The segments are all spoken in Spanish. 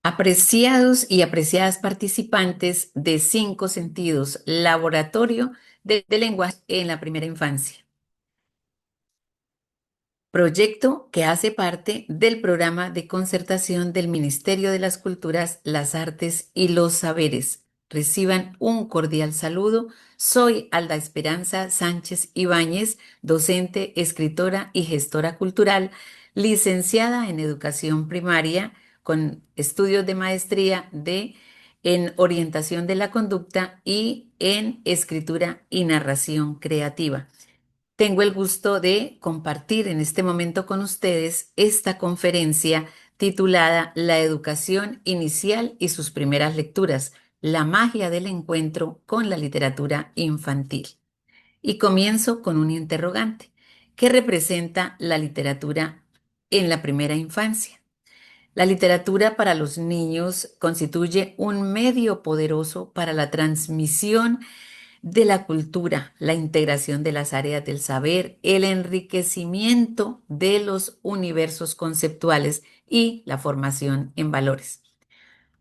Apreciados y apreciadas participantes de Cinco Sentidos, Laboratorio de Lenguaje en la Primera Infancia. Proyecto que hace parte del programa de concertación del Ministerio de las Culturas, las Artes y los Saberes. Reciban un cordial saludo. Soy Alda Esperanza Sánchez Ibáñez, docente, escritora y gestora cultural, licenciada en educación primaria con estudios de maestría en orientación de la conducta y en escritura y narración creativa. Tengo el gusto de compartir en este momento con ustedes esta conferencia titulada La educación inicial y sus primeras lecturas, la magia del encuentro con la literatura infantil. Y comienzo con un interrogante. ¿Qué representa la literatura en la primera infancia? La literatura para los niños constituye un medio poderoso para la transmisión de la cultura, la integración de las áreas del saber, el enriquecimiento de los universos conceptuales y la formación en valores.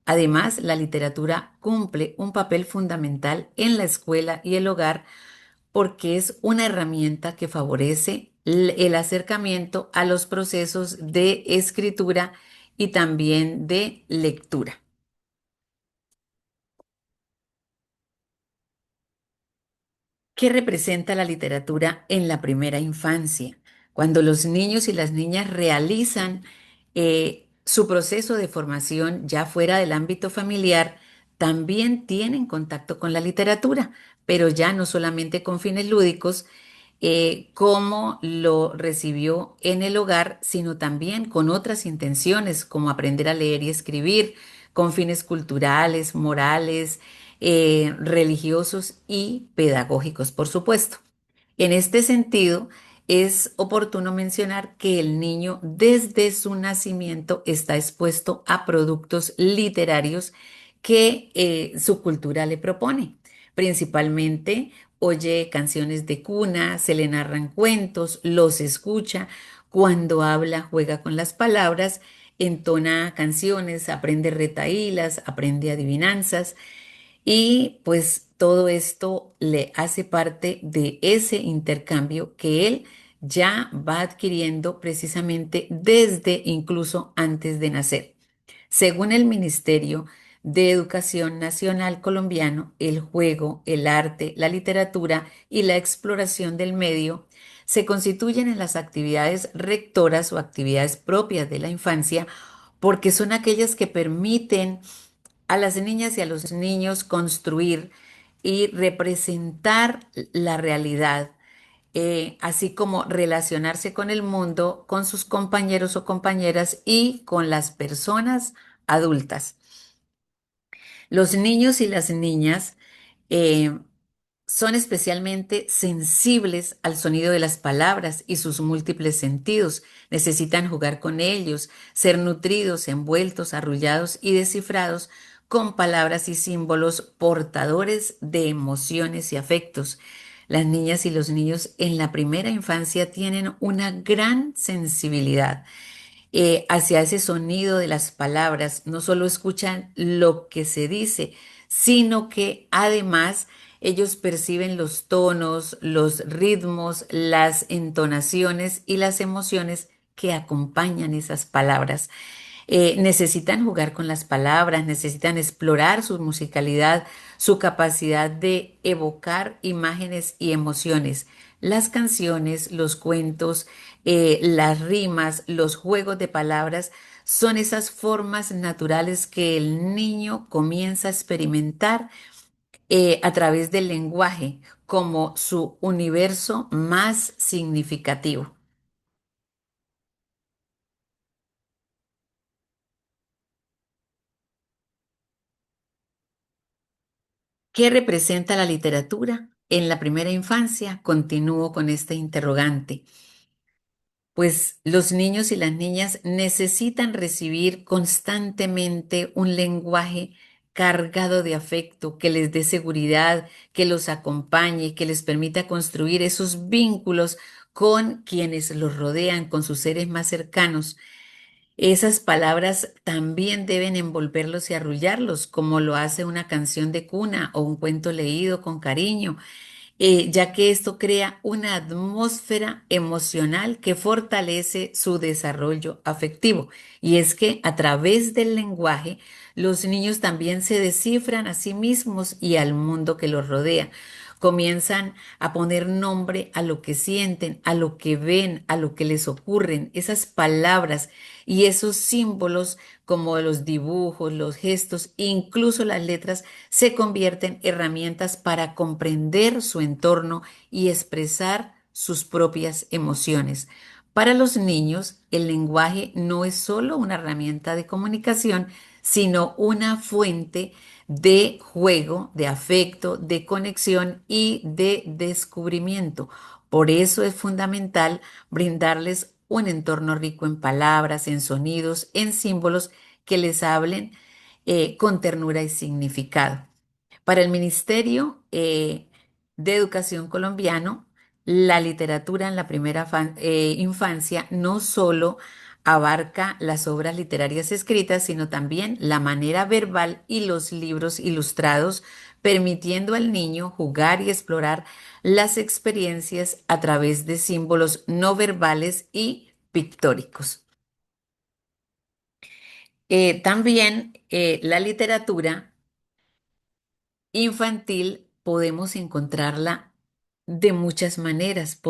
Además, la literatura cumple un papel fundamental en la escuela y el hogar porque es una herramienta que favorece el acercamiento a los procesos de escritura y también de lectura. ¿Qué representa la literatura en la primera infancia? Cuando los niños y las niñas realizan su proceso de formación ya fuera del ámbito familiar, también tienen contacto con la literatura, pero ya no solamente con fines lúdicos, como lo recibió en el hogar, sino también con otras intenciones, como aprender a leer y escribir, con fines culturales, morales, religiosos y pedagógicos, por supuesto. En este sentido, es oportuno mencionar que el niño desde su nacimiento está expuesto a productos literarios que su cultura le propone. Principalmente oye canciones de cuna, se le narran cuentos, los escucha, cuando habla juega con las palabras, entona canciones, aprende retahílas, aprende adivinanzas y pues todo esto le hace parte de ese intercambio que él ya va adquiriendo precisamente desde incluso antes de nacer. Según el Ministerio de Educación Nacional colombiano, el juego, el arte, la literatura y la exploración del medio se constituyen en las actividades rectoras o actividades propias de la infancia porque son aquellas que permiten a las niñas y a los niños construir y representar la realidad, así como relacionarse con el mundo, con sus compañeros o compañeras y con las personas adultas. Los niños y las niñas eh, son especialmente sensibles al sonido de las palabras y sus múltiples sentidos. Necesitan jugar con ellos, ser nutridos, envueltos, arrullados y descifrados con palabras y símbolos portadores de emociones y afectos. Las niñas y los niños en la primera infancia tienen una gran sensibilidad hacia ese sonido de las palabras. No solo escuchan lo que se dice, sino que además ellos perciben los tonos, los ritmos, las entonaciones y las emociones que acompañan esas palabras. Necesitan jugar con las palabras, necesitan explorar su musicalidad, su capacidad de evocar imágenes y emociones. Las canciones, los cuentos, las rimas, los juegos de palabras son esas formas naturales que el niño comienza a experimentar a través del lenguaje como su universo más significativo. ¿Qué representa la literatura en la primera infancia? Continúo con este interrogante. Pues los niños y las niñas necesitan recibir constantemente un lenguaje cargado de afecto, que les dé seguridad, que los acompañe, que les permita construir esos vínculos con quienes los rodean, con sus seres más cercanos. Esas palabras también deben envolverlos y arrullarlos, como lo hace una canción de cuna o un cuento leído con cariño, ya que esto crea una atmósfera emocional que fortalece su desarrollo afectivo. Y es que a través del lenguaje, los niños también se descifran a sí mismos y al mundo que los rodea. Comienzan a poner nombre a lo que sienten, a lo que ven, a lo que les ocurren. Esas palabras y esos símbolos como los dibujos, los gestos, incluso las letras, se convierten en herramientas para comprender su entorno y expresar sus propias emociones. Para los niños, el lenguaje no es solo una herramienta de comunicación, sino una fuente de juego, de afecto, de conexión y de descubrimiento. Por eso es fundamental brindarles un entorno rico en palabras, en sonidos, en símbolos que les hablen con ternura y significado. Para el Ministerio de Educación colombiano, la literatura en la primera infancia no solo abarca las obras literarias escritas, sino también la manera verbal y los libros ilustrados, permitiendo al niño jugar y explorar las experiencias a través de símbolos no verbales y pictóricos. También la literatura infantil podemos encontrarla de muchas maneras.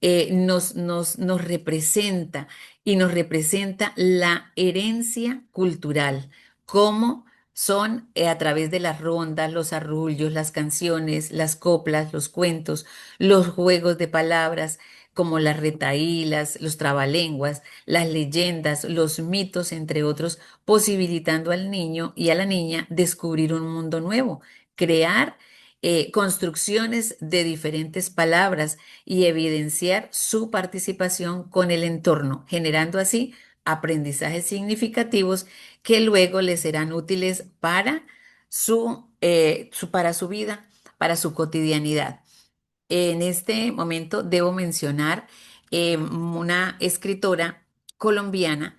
Nos representa y nos representa la herencia cultural, cómo son a través de las rondas, los arrullos, las canciones, las coplas, los cuentos, los juegos de palabras, como las retahílas, los trabalenguas, las leyendas, los mitos, entre otros, posibilitando al niño y a la niña descubrir un mundo nuevo, crear construcciones de diferentes palabras y evidenciar su participación con el entorno, generando así aprendizajes significativos que luego les serán útiles para para su vida, para su cotidianidad. En este momento debo mencionar una escritora colombiana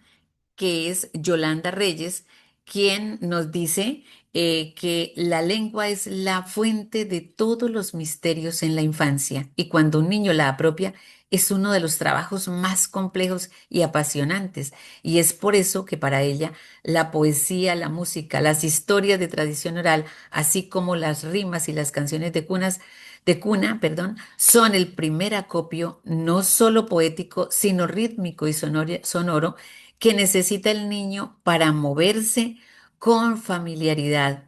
que es Yolanda Reyes, quien nos dice que la lengua es la fuente de todos los misterios en la infancia y cuando un niño la apropia es uno de los trabajos más complejos y apasionantes. Y es por eso que para ella la poesía, la música, las historias de tradición oral, así como las rimas y las canciones de cuna, perdón, son el primer acopio no solo poético, sino rítmico y sonoro que necesita el niño para moverse con familiaridad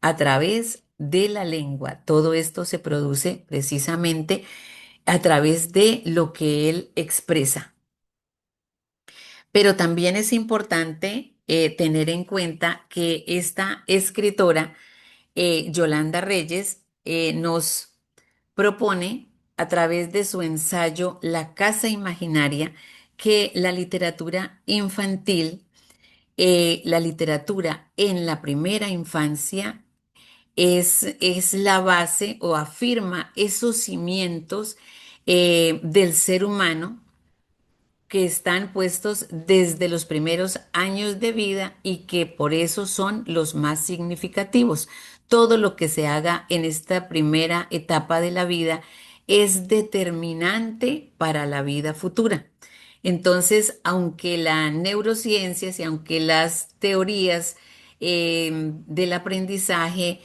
a través de la lengua. Todo esto se produce precisamente a través de lo que él expresa. Pero también es importante tener en cuenta que esta escritora, Yolanda Reyes, nos propone a través de su ensayo La Casa Imaginaria que la literatura infantil, la literatura en la primera infancia es la base o afirma esos cimientos del ser humano que están puestos desde los primeros años de vida y que por eso son los más significativos. Todo lo que se haga en esta primera etapa de la vida es determinante para la vida futura. Entonces, aunque la neurociencia y aunque las teorías del aprendizaje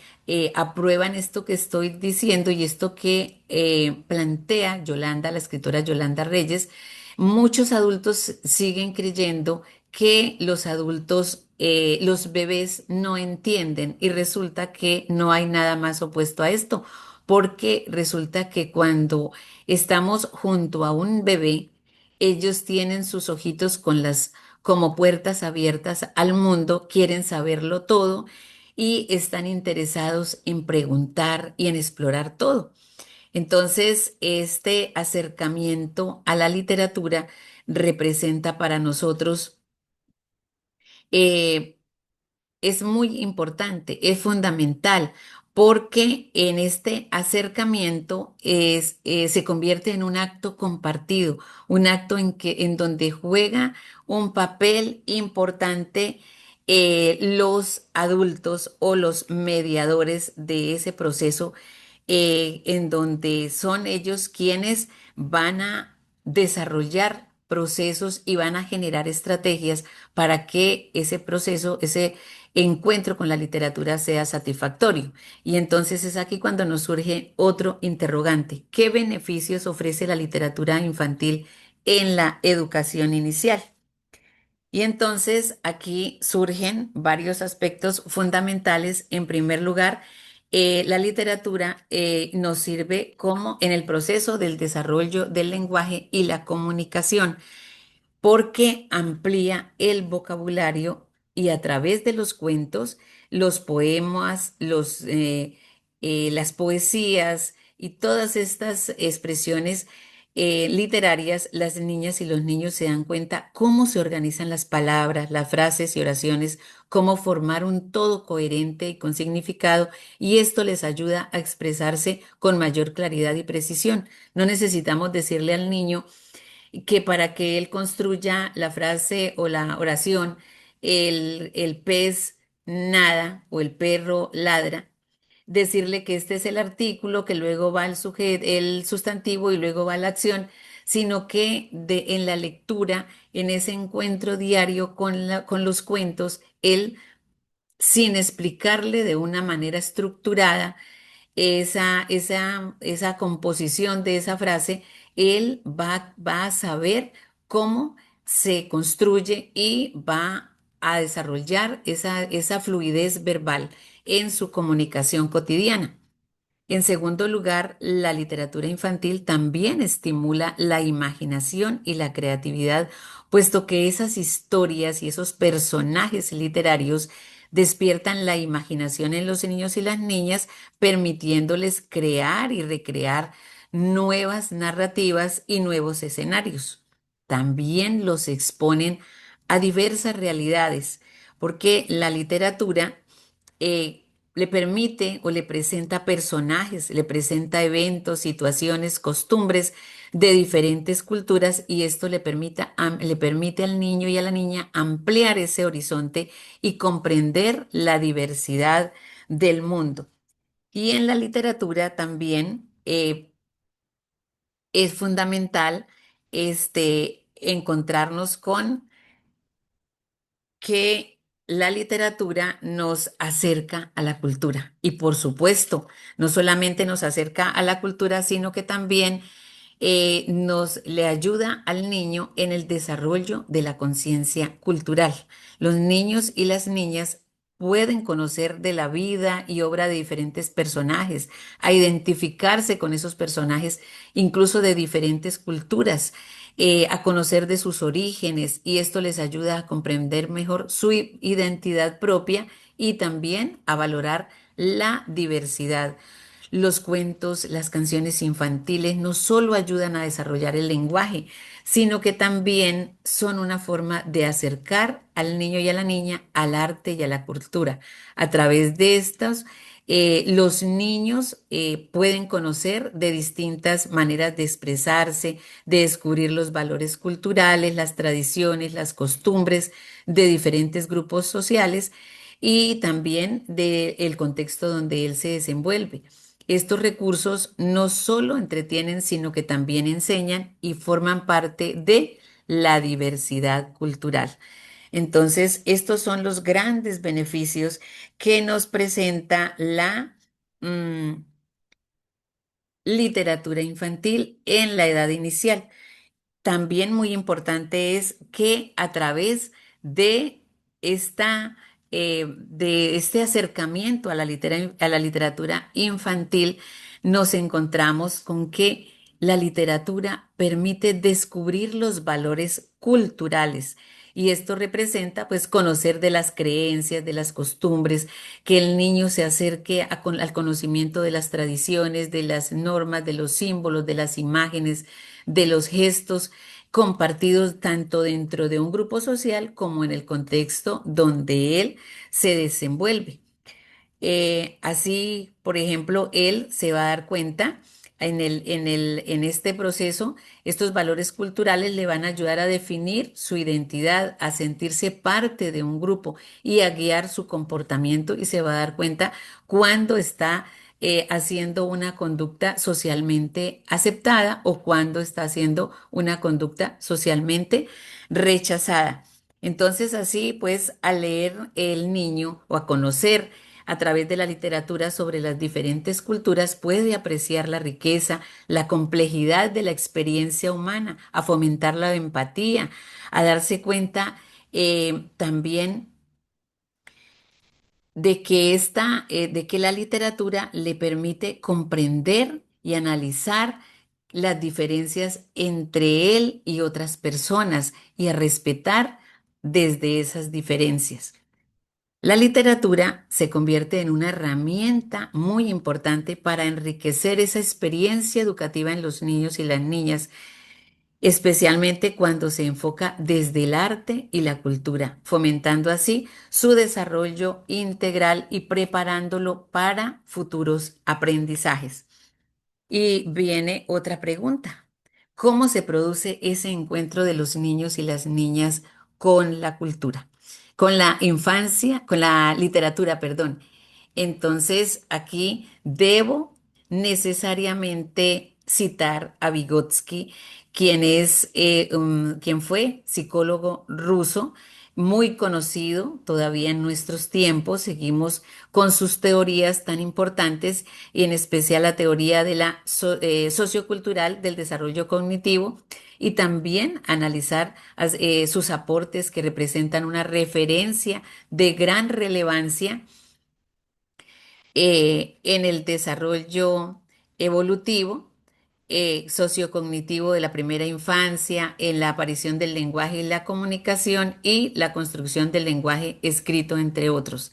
aprueban esto que estoy diciendo y esto que plantea Yolanda, la escritora Yolanda Reyes, muchos adultos siguen creyendo que los adultos, los bebés no entienden y resulta que no hay nada más opuesto a esto, porque resulta que cuando estamos junto a un bebé, ellos tienen sus ojitos con las como puertas abiertas al mundo, quieren saberlo todo y están interesados en preguntar y en explorar todo. Entonces, este acercamiento a la literatura representa para nosotros, eh, es muy importante, es fundamental. porque en este acercamiento se convierte en un acto compartido, un acto en donde juega un papel importante los adultos o los mediadores de ese proceso, en donde son ellos quienes van a desarrollar procesos y van a generar estrategias para que ese proceso, ese encuentro con la literatura sea satisfactorio. Y entonces es aquí cuando nos surge otro interrogante. ¿Qué beneficios ofrece la literatura infantil en la educación inicial? Y entonces aquí surgen varios aspectos fundamentales. En primer lugar, la literatura nos sirve como en el proceso del desarrollo del lenguaje y la comunicación porque amplía el vocabulario y a través de los cuentos, los poemas, las poesías y todas estas expresiones literarias, las niñas y los niños se dan cuenta cómo se organizan las palabras, las frases y oraciones, cómo formar un todo coherente y con significado, y esto les ayuda a expresarse con mayor claridad y precisión. No necesitamos decirle al niño que para que él construya la frase o la oración, el pez nada o el perro ladra, decirle que este es el artículo, que luego va el sujeto, el sustantivo y luego va la acción, sino que en la lectura, en ese encuentro diario con los cuentos, él, sin explicarle de una manera estructurada, esa composición de esa frase, él va a saber cómo se construye y va a desarrollar esa fluidez verbal en su comunicación cotidiana. En segundo lugar, la literatura infantil también estimula la imaginación y la creatividad, puesto que esas historias y esos personajes literarios despiertan la imaginación en los niños y las niñas, permitiéndoles crear y recrear nuevas narrativas y nuevos escenarios. También los exponen a diversas realidades, porque la literatura le permite o le presenta personajes, le presenta eventos, situaciones, costumbres de diferentes culturas y esto le permite al niño y a la niña ampliar ese horizonte y comprender la diversidad del mundo. Y en la literatura también es fundamental encontrarnos con que la literatura nos acerca a la cultura. Y por supuesto, no solamente nos acerca a la cultura, sino que también nos le ayuda al niño en el desarrollo de la conciencia cultural. Los niños y las niñas pueden conocer de la vida y obra de diferentes personajes, a identificarse con esos personajes, incluso de diferentes culturas, a conocer de sus orígenes, y esto les ayuda a comprender mejor su identidad propia y también a valorar la diversidad. Los cuentos, las canciones infantiles no solo ayudan a desarrollar el lenguaje, sino que también son una forma de acercar al niño y a la niña al arte y a la cultura. A través de estos, los niños pueden conocer de distintas maneras de expresarse, de descubrir los valores culturales, las tradiciones, las costumbres de diferentes grupos sociales y también del contexto donde él se desenvuelve. Estos recursos no solo entretienen, sino que también enseñan y forman parte de la diversidad cultural. Entonces, estos son los grandes beneficios que nos presenta la mm, literatura infantil en la edad inicial. También muy importante es que a través de de este acercamiento a a la literatura infantil, nos encontramos con que la literatura permite descubrir los valores culturales. Y esto representa, pues, conocer de las creencias, de las costumbres, que el niño se acerque al conocimiento de las tradiciones, de las normas, de los símbolos, de las imágenes, de los gestos compartidos tanto dentro de un grupo social como en el contexto donde él se desenvuelve. Así, por ejemplo, él se va a dar cuenta en este proceso, estos valores culturales le van a ayudar a definir su identidad, a sentirse parte de un grupo y a guiar su comportamiento y se va a dar cuenta cuando está haciendo una conducta socialmente aceptada o cuando está haciendo una conducta socialmente rechazada. Entonces, así pues, al leer el niño o a conocer a través de la literatura sobre las diferentes culturas, puede apreciar la riqueza, la complejidad de la experiencia humana, a fomentar la empatía, a darse cuenta también de que de que la literatura le permite comprender y analizar las diferencias entre él y otras personas y a respetar desde esas diferencias. La literatura se convierte en una herramienta muy importante para enriquecer esa experiencia educativa en los niños y las niñas, especialmente cuando se enfoca desde el arte y la cultura, fomentando así su desarrollo integral y preparándolo para futuros aprendizajes. Y viene otra pregunta. ¿Cómo se produce ese encuentro de los niños y las niñas con la cultura? Con la infancia, con la literatura, perdón. Entonces, aquí debo necesariamente citar a Vygotsky, quien fue psicólogo ruso, muy conocido todavía en nuestros tiempos. Seguimos con sus teorías tan importantes y en especial la teoría de la sociocultural del desarrollo cognitivo y también analizar sus aportes que representan una referencia de gran relevancia en el desarrollo evolutivo, sociocognitivo de la primera infancia, en la aparición del lenguaje y la comunicación y la construcción del lenguaje escrito, entre otros.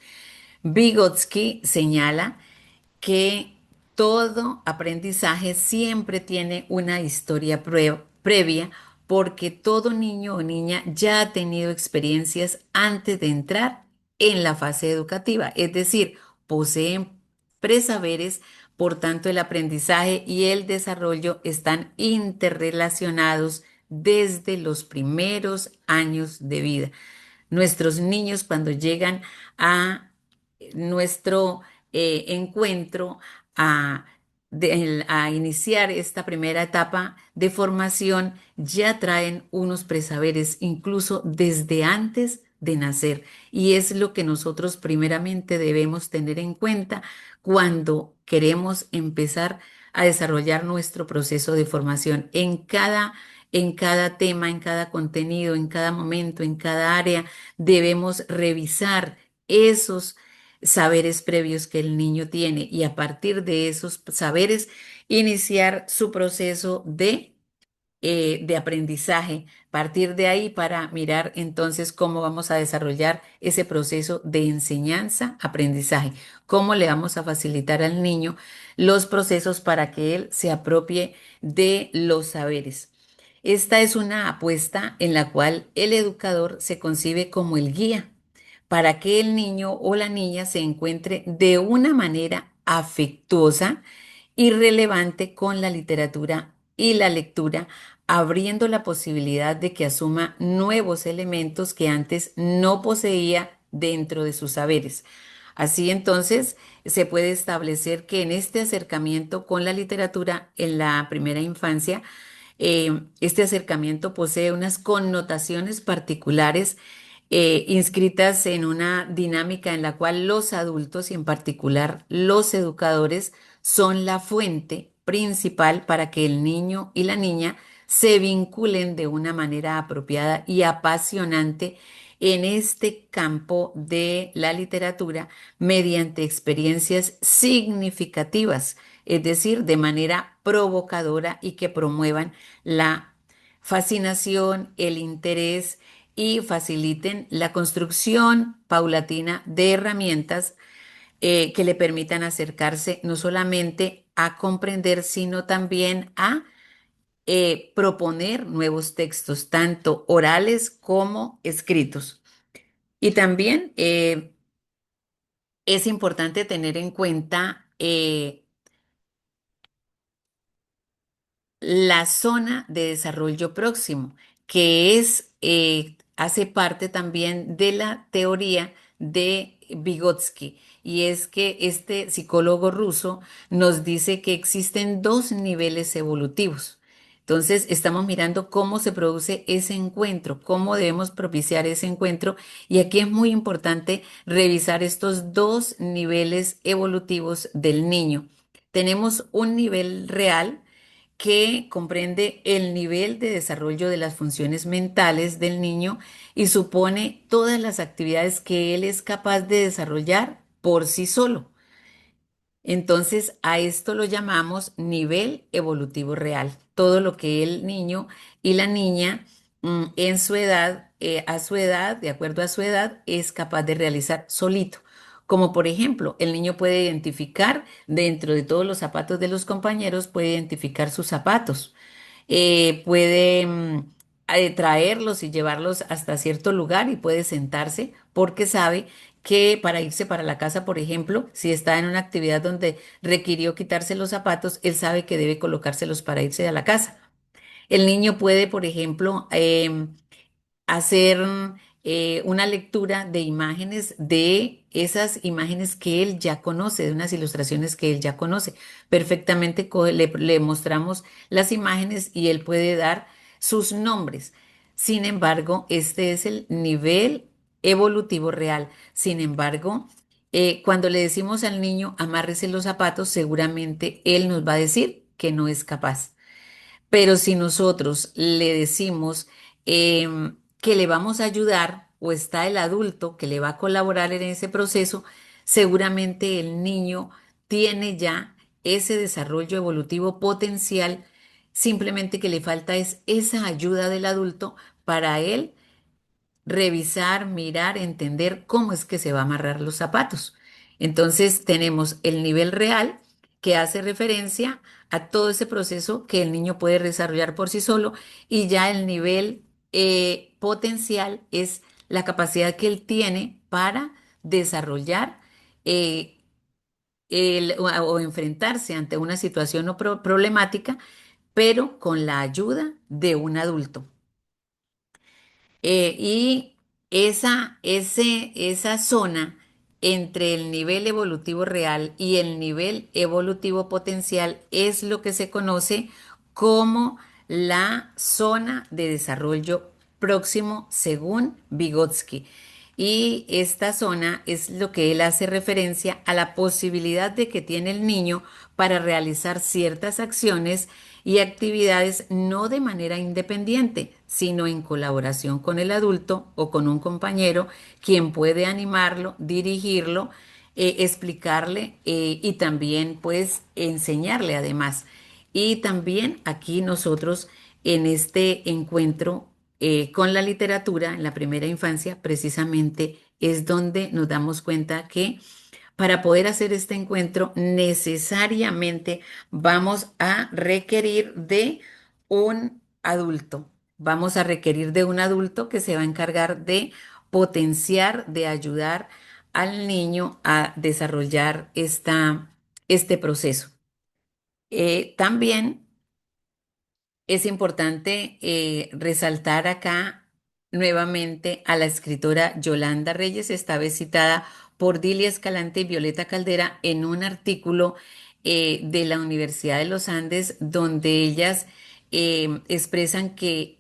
Vygotsky señala que todo aprendizaje siempre tiene una historia previa porque todo niño o niña ya ha tenido experiencias antes de entrar en la fase educativa, es decir, poseen presaberes, por tanto el aprendizaje y el desarrollo están interrelacionados desde los primeros años de vida. Nuestros niños cuando llegan a nuestro encuentro a, a iniciar esta primera etapa de formación, ya traen unos presaberes incluso desde antes de nacer. Y es lo que nosotros primeramente debemos tener en cuenta cuando queremos empezar a desarrollar nuestro proceso de formación en cada tema, en cada contenido, en cada momento, en cada área. Debemos revisar esos saberes previos que el niño tiene y a partir de esos saberes iniciar su proceso de aprendizaje. Partir de ahí para mirar entonces cómo vamos a desarrollar ese proceso de enseñanza-aprendizaje, cómo le vamos a facilitar al niño los procesos para que él se apropie de los saberes. Esta es una apuesta en la cual el educador se concibe como el guía para que el niño o la niña se encuentre de una manera afectuosa y relevante con la literatura y la lectura, abriendo la posibilidad de que asuma nuevos elementos que antes no poseía dentro de sus saberes. Así entonces, se puede establecer que en este acercamiento con la literatura en la primera infancia, este acercamiento posee unas connotaciones particulares inscritas en una dinámica en la cual los adultos y en particular los educadores son la fuente principal para que el niño y la niña se vinculen de una manera apropiada y apasionante en este campo de la literatura mediante experiencias significativas, es decir, de manera provocadora y que promuevan la fascinación, el interés y faciliten la construcción paulatina de herramientas que le permitan acercarse no solamente a comprender, sino también a proponer nuevos textos, tanto orales como escritos. Y también es importante tener en cuenta la zona de desarrollo próximo, que hace parte también de la teoría de Vygotsky. Y es que este psicólogo ruso nos dice que existen dos niveles evolutivos. Entonces, estamos mirando cómo se produce ese encuentro, cómo debemos propiciar ese encuentro. Y aquí es muy importante revisar estos dos niveles evolutivos del niño. Tenemos un nivel real que comprende el nivel de desarrollo de las funciones mentales del niño y supone todas las actividades que él es capaz de desarrollar por sí solo. Entonces, a esto lo llamamos nivel evolutivo real. Todo lo que el niño y la niña en su edad, a su edad, de acuerdo a su edad, es capaz de realizar solito. Como por ejemplo, el niño puede identificar dentro de todos los zapatos de los compañeros, puede identificar sus zapatos, puede traerlos y llevarlos hasta cierto lugar y puede sentarse porque sabe que para irse para la casa, por ejemplo, si está en una actividad donde requirió quitarse los zapatos, él sabe que debe colocárselos para irse a la casa. El niño puede, por ejemplo, hacer una lectura de imágenes, de esas imágenes que él ya conoce, de unas ilustraciones que él ya conoce. Perfectamente le mostramos las imágenes y él puede dar sus nombres. Sin embargo, este es el nivel evolutivo real. Sin embargo, cuando le decimos al niño amárrese los zapatos, seguramente él nos va a decir que no es capaz. Pero si nosotros le decimos que le vamos a ayudar o está el adulto que le va a colaborar en ese proceso, seguramente el niño tiene ya ese desarrollo evolutivo potencial, simplemente que le falta es esa ayuda del adulto para él revisar, mirar, entender cómo es que se va a amarrar los zapatos. Entonces tenemos el nivel real que hace referencia a todo ese proceso que el niño puede desarrollar por sí solo y ya el nivel potencial es la capacidad que él tiene para desarrollar eh, o enfrentarse ante una situación o problemática, pero con la ayuda de un adulto. Y esa zona entre el nivel evolutivo real y el nivel evolutivo potencial es lo que se conoce como la zona de desarrollo próximo según Vygotsky. Y esta zona es lo que él hace referencia a la posibilidad de que tiene el niño para realizar ciertas acciones y actividades no de manera independiente, sino en colaboración con el adulto o con un compañero, quien puede animarlo, dirigirlo, explicarle y también pues enseñarle además. Y también aquí nosotros en este encuentro con la literatura en la primera infancia, precisamente es donde nos damos cuenta que para poder hacer este encuentro, necesariamente vamos a requerir de un adulto. Vamos a requerir de un adulto que se va a encargar de potenciar, de ayudar al niño a desarrollar este proceso. También es importante resaltar acá nuevamente a la escritora Yolanda Reyes, esta vez citada por Dilia Escalante y Violeta Caldera en un artículo de la Universidad de los Andes, donde ellas expresan que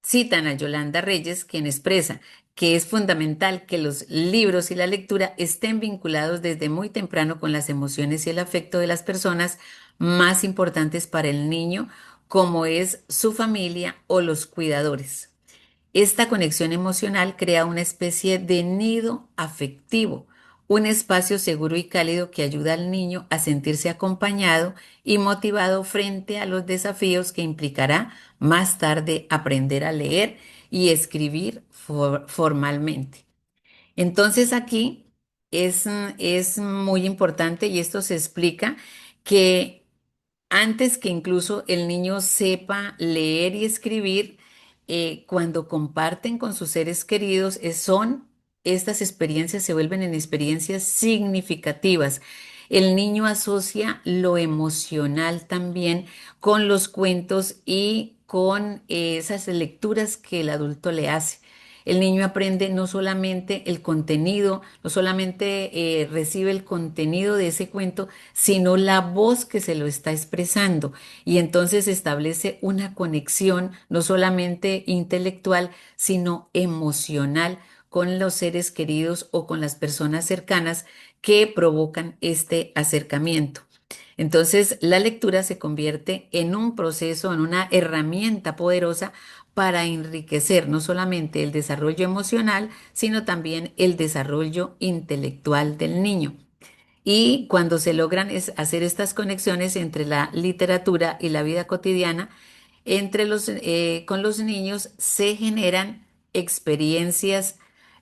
citan a Yolanda Reyes, quien expresa que es fundamental que los libros y la lectura estén vinculados desde muy temprano con las emociones y el afecto de las personas más importantes para el niño, como es su familia o los cuidadores. Esta conexión emocional crea una especie de nido afectivo, un espacio seguro y cálido que ayuda al niño a sentirse acompañado y motivado frente a los desafíos que implicará más tarde aprender a leer y escribir formalmente. Entonces aquí es muy importante y esto se explica que antes que incluso el niño sepa leer y escribir, cuando comparten con sus seres queridos, son estas experiencias se vuelven en experiencias significativas. El niño asocia lo emocional también con los cuentos y con esas lecturas que el adulto le hace. El niño aprende no solamente el contenido, no solamente recibe el contenido de ese cuento, sino la voz que se lo está expresando. Y entonces establece una conexión no solamente intelectual, sino emocional con los seres queridos o con las personas cercanas que provocan este acercamiento. Entonces, la lectura se convierte en un proceso, en una herramienta poderosa para enriquecer no solamente el desarrollo emocional, sino también el desarrollo intelectual del niño. Y cuando se logran hacer estas conexiones entre la literatura y la vida cotidiana, con los niños se generan experiencias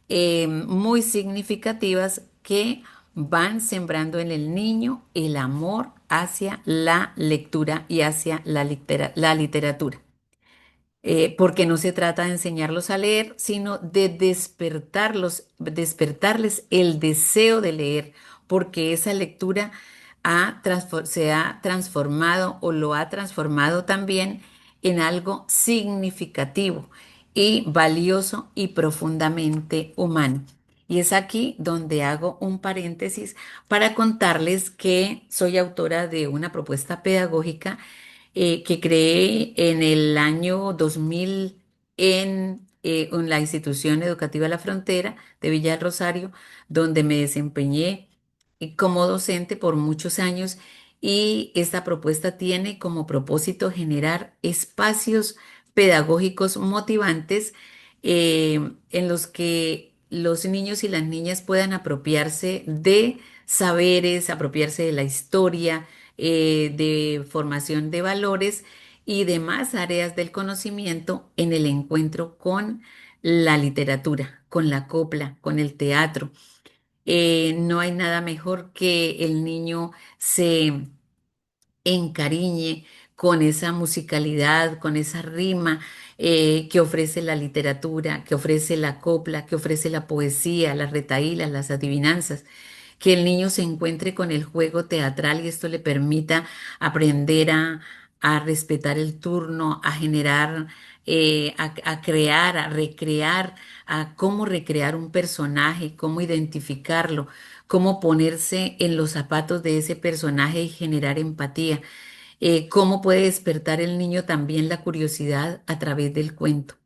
muy significativas que van sembrando en el niño el amor hacia la lectura y hacia la literatura. Porque no se trata de enseñarlos a leer, sino de despertarles el deseo de leer, porque esa lectura se ha transformado o lo ha transformado también en algo significativo y valioso y profundamente humano. Y es aquí donde hago un paréntesis para contarles que soy autora de una propuesta pedagógica que creé en el año 2000 en la institución educativa La Frontera de Villa del Rosario, donde me desempeñé como docente por muchos años. Y esta propuesta tiene como propósito generar espacios pedagógicos motivantes en los que los niños y las niñas puedan apropiarse de saberes, apropiarse de la historia, de formación de valores y demás áreas del conocimiento en el encuentro con la literatura, con la copla, con el teatro. No hay nada mejor que el niño se encariñe con esa musicalidad, con esa rima que ofrece la literatura, que ofrece la copla, que ofrece la poesía, las retahílas, las adivinanzas, que el niño se encuentre con el juego teatral y esto le permita aprender a respetar el turno, a generar, a crear, a recrear, a cómo recrear un personaje, cómo identificarlo, cómo ponerse en los zapatos de ese personaje y generar empatía. Cómo puede despertar el niño también la curiosidad a través del cuento.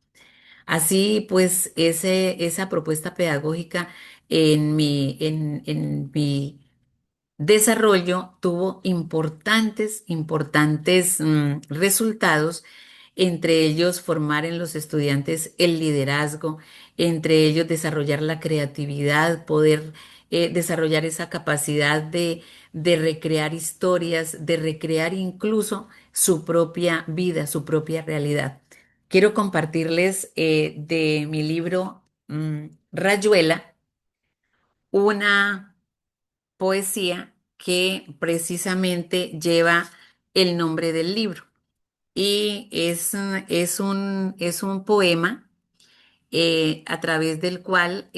Así pues, esa propuesta pedagógica en mi desarrollo tuvo importantes resultados, entre ellos formar en los estudiantes el liderazgo, entre ellos desarrollar la creatividad, poder desarrollar esa capacidad de recrear historias, de recrear incluso su propia vida, su propia realidad. Quiero compartirles de mi libro Rayuela una poesía que precisamente lleva el nombre del libro. Y es un poema a través del cual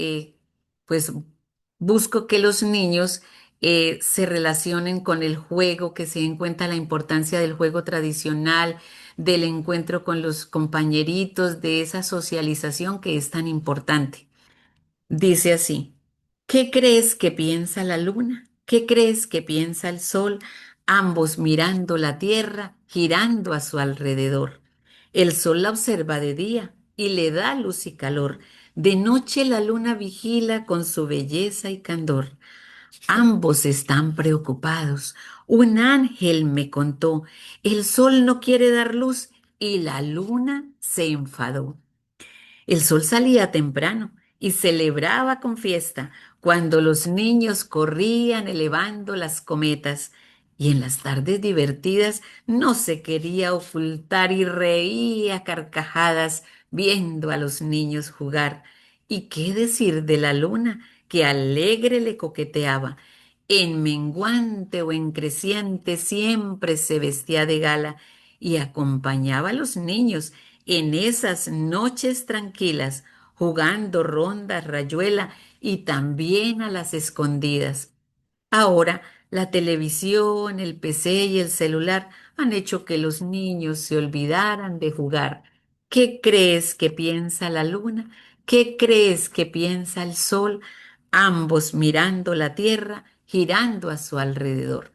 pues busco que los niños se relacionen con el juego, que se den cuenta la importancia del juego tradicional, del encuentro con los compañeritos, de esa socialización que es tan importante. Dice así, ¿qué crees que piensa la luna? ¿Qué crees que piensa el sol? Ambos mirando la tierra, girando a su alrededor. El sol la observa de día y le da luz y calor. De noche la luna vigila con su belleza y candor. Ambos están preocupados. Un ángel me contó, el sol no quiere dar luz y la luna se enfadó. El sol salía temprano y celebraba con fiesta cuando los niños corrían elevando las cometas y en las tardes divertidas no se quería ocultar y reía a carcajadas viendo a los niños jugar. ¿Y qué decir de la luna que alegre le coqueteaba? En menguante o en creciente siempre se vestía de gala y acompañaba a los niños en esas noches tranquilas, jugando rondas, rayuela y también a las escondidas. Ahora, la televisión, el PC y el celular han hecho que los niños se olvidaran de jugar. ¿Qué crees que piensa la luna? ¿Qué crees que piensa el sol? Ambos mirando la tierra, girando a su alrededor.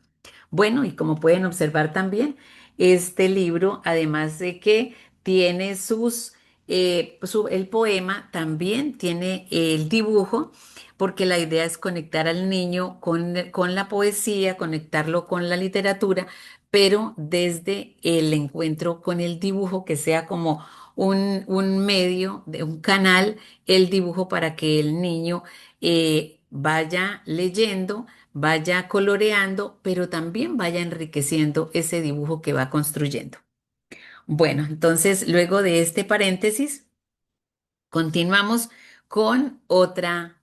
Bueno, y como pueden observar también, este libro, además de que tiene el poema, también tiene el dibujo, porque la idea es conectar al niño con la poesía, conectarlo con la literatura, pero desde el encuentro con el dibujo, que sea como un medio, de un canal, el dibujo para que el niño vaya leyendo, vaya coloreando, pero también vaya enriqueciendo ese dibujo que va construyendo. Bueno, entonces luego de este paréntesis, continuamos con otra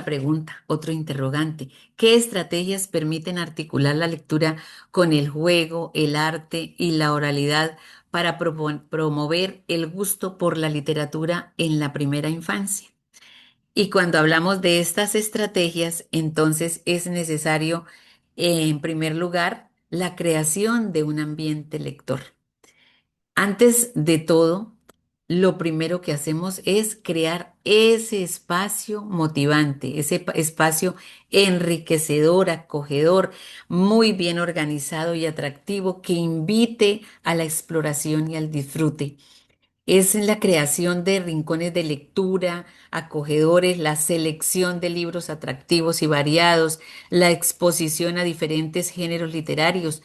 pregunta, otro interrogante. ¿Qué estrategias permiten articular la lectura con el juego, el arte y la oralidad para promover el gusto por la literatura en la primera infancia? Y cuando hablamos de estas estrategias, entonces es necesario, en primer lugar, la creación de un ambiente lector. Antes de todo, lo primero que hacemos es crear ese espacio motivante, ese espacio enriquecedor, acogedor, muy bien organizado y atractivo que invite a la exploración y al disfrute. Es la creación de rincones de lectura acogedores, la selección de libros atractivos y variados, la exposición a diferentes géneros literarios.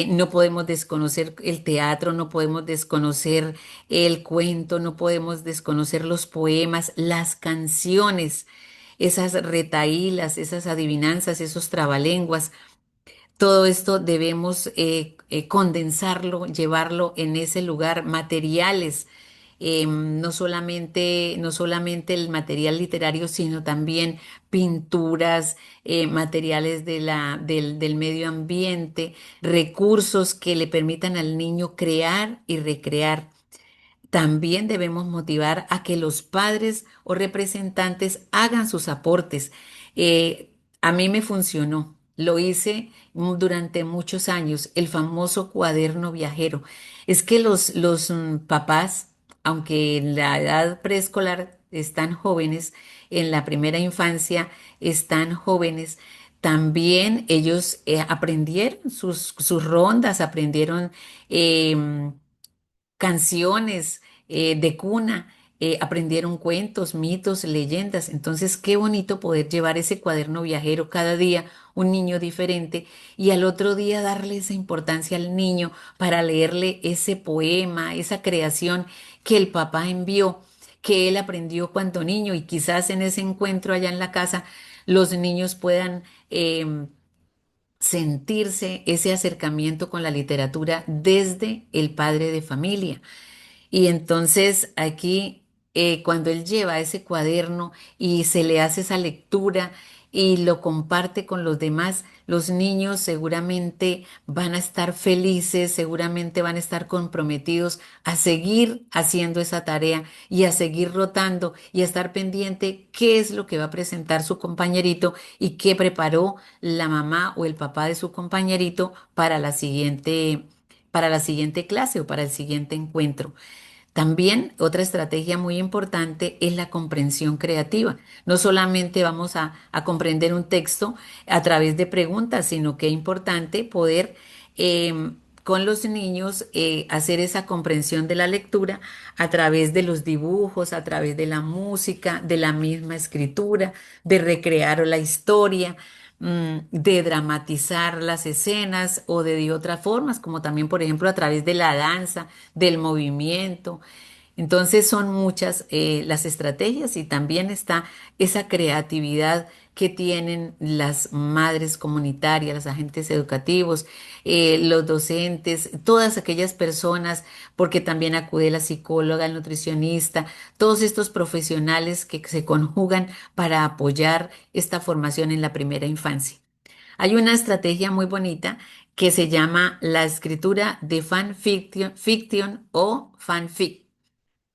No podemos desconocer el teatro, no podemos desconocer el cuento, no podemos desconocer los poemas, las canciones, esas retaílas, esas adivinanzas, esos trabalenguas. Todo esto debemos condensarlo, llevarlo en ese lugar, materiales, no solamente el material literario, sino también pinturas, materiales del medio ambiente, recursos que le permitan al niño crear y recrear. También debemos motivar a que los padres o representantes hagan sus aportes. A mí me funcionó, lo hice durante muchos años, el famoso cuaderno viajero. Es que los papás, aunque en la edad preescolar están jóvenes, en la primera infancia están jóvenes, también ellos aprendieron sus rondas, aprendieron canciones de cuna, aprendieron cuentos, mitos, leyendas. Entonces, qué bonito poder llevar ese cuaderno viajero cada día, un niño diferente, y al otro día darle esa importancia al niño para leerle ese poema, esa creación que el papá envió, que él aprendió cuando niño, y quizás en ese encuentro allá en la casa los niños puedan sentirse ese acercamiento con la literatura desde el padre de familia. Y entonces aquí, cuando él lleva ese cuaderno y se le hace esa lectura y lo comparte con los demás, los niños seguramente van a estar felices, seguramente van a estar comprometidos a seguir haciendo esa tarea y a seguir rotando y a estar pendiente qué es lo que va a presentar su compañerito y qué preparó la mamá o el papá de su compañerito para la siguiente clase o para el siguiente encuentro. También otra estrategia muy importante es la comprensión creativa. No solamente vamos a comprender un texto a través de preguntas, sino que es importante poder con los niños hacer esa comprensión de la lectura a través de los dibujos, a través de la música, de la misma escritura, de recrear la historia, de dramatizar las escenas o de otras formas, como también, por ejemplo, a través de la danza, del movimiento. Entonces son muchas las estrategias y también está esa creatividad que tienen las madres comunitarias, los agentes educativos, los docentes, todas aquellas personas, porque también acude la psicóloga, el nutricionista, todos estos profesionales que se conjugan para apoyar esta formación en la primera infancia. Hay una estrategia muy bonita que se llama la escritura de fanfiction, fiction o fanfic.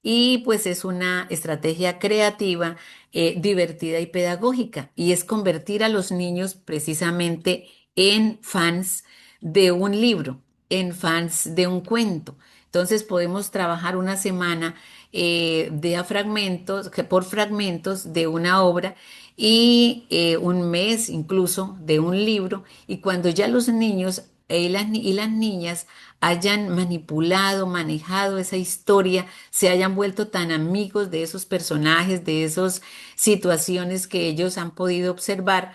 y pues es una estrategia creativa, divertida y pedagógica. Y es convertir a los niños precisamente en fans de un libro, en fans de un cuento. Entonces podemos trabajar una semana de a fragmentos, por fragmentos de una obra y un mes incluso de un libro. Y cuando ya los niños y las niñas hayan manipulado, manejado esa historia, se hayan vuelto tan amigos de esos personajes, de esas situaciones que ellos han podido observar,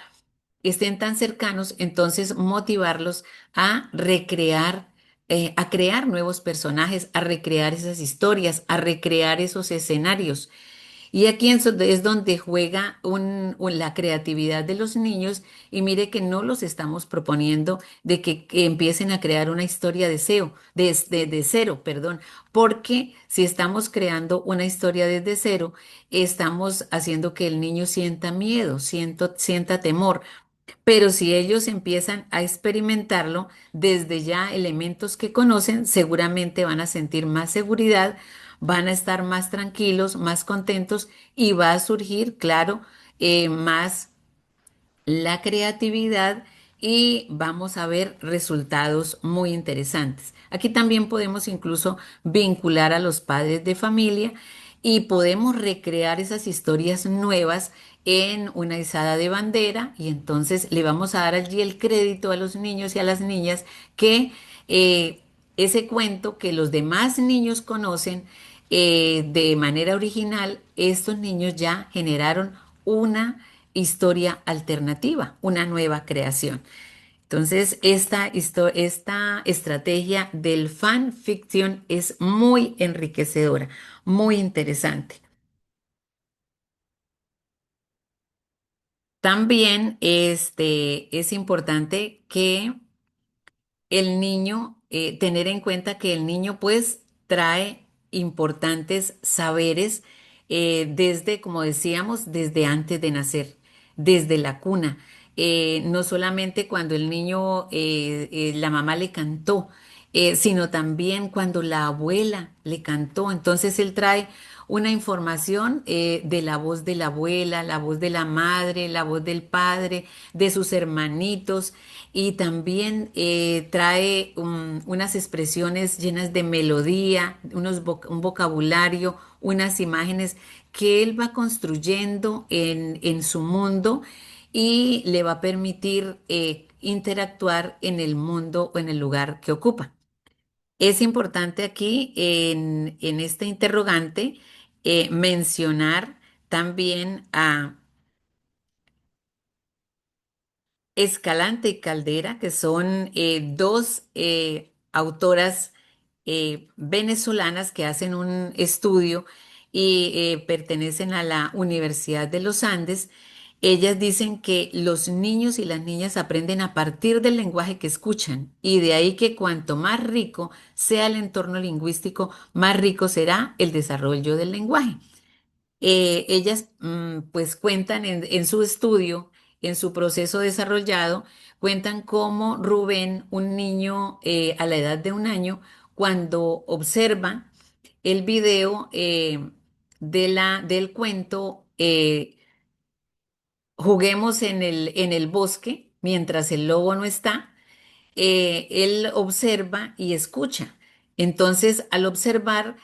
estén tan cercanos, entonces motivarlos a recrear, a crear nuevos personajes, a recrear esas historias, a recrear esos escenarios. Y aquí es donde juega la creatividad de los niños y mire que no los estamos proponiendo de que empiecen a crear una historia de cero, perdón, porque si estamos creando una historia desde cero, estamos haciendo que el niño sienta miedo, sienta temor. Pero si ellos empiezan a experimentarlo desde ya elementos que conocen, seguramente van a sentir más seguridad, van a estar más tranquilos, más contentos y va a surgir, claro, más la creatividad y vamos a ver resultados muy interesantes. Aquí también podemos incluso vincular a los padres de familia y podemos recrear esas historias nuevas en una izada de bandera y entonces le vamos a dar allí el crédito a los niños y a las niñas que ese cuento que los demás niños conocen de manera original, estos niños ya generaron una historia alternativa, una nueva creación. Entonces, esta estrategia del fan fiction es muy enriquecedora, muy interesante. También es importante que el niño, tener en cuenta que el niño pues trae importantes saberes desde, como decíamos, desde antes de nacer, desde la cuna. No solamente cuando el niño, la mamá le cantó, sino también cuando la abuela le cantó. Entonces él trae una información de la voz de la abuela, la voz de la madre, la voz del padre, de sus hermanitos y también trae unas expresiones llenas de melodía, un vocabulario, unas imágenes que él va construyendo en su mundo y le va a permitir interactuar en el mundo o en el lugar que ocupa. Es importante aquí en este interrogante mencionar también a Escalante y Caldera, que son dos autoras venezolanas que hacen un estudio y pertenecen a la Universidad de los Andes. Ellas dicen que los niños y las niñas aprenden a partir del lenguaje que escuchan y de ahí que cuanto más rico sea el entorno lingüístico, más rico será el desarrollo del lenguaje. Ellas pues cuentan en su estudio, en su proceso desarrollado, cuentan cómo Rubén, un niño a la edad de un año, cuando observa el video del cuento, juguemos en el bosque mientras el lobo no está, él observa y escucha. Entonces, al observar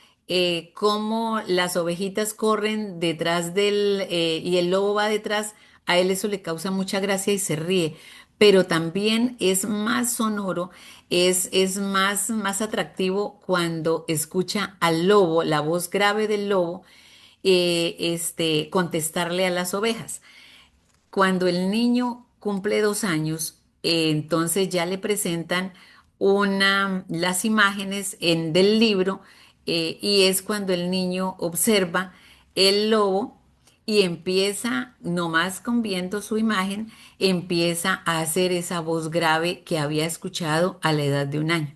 cómo las ovejitas corren detrás y el lobo va detrás, a él eso le causa mucha gracia y se ríe. Pero también es más sonoro, es más atractivo cuando escucha al lobo, la voz grave del lobo, contestarle a las ovejas. Cuando el niño cumple 2 años, entonces ya le presentan las imágenes del libro y es cuando el niño observa el lobo y empieza, nomás con viendo su imagen, empieza a hacer esa voz grave que había escuchado a la edad de un año.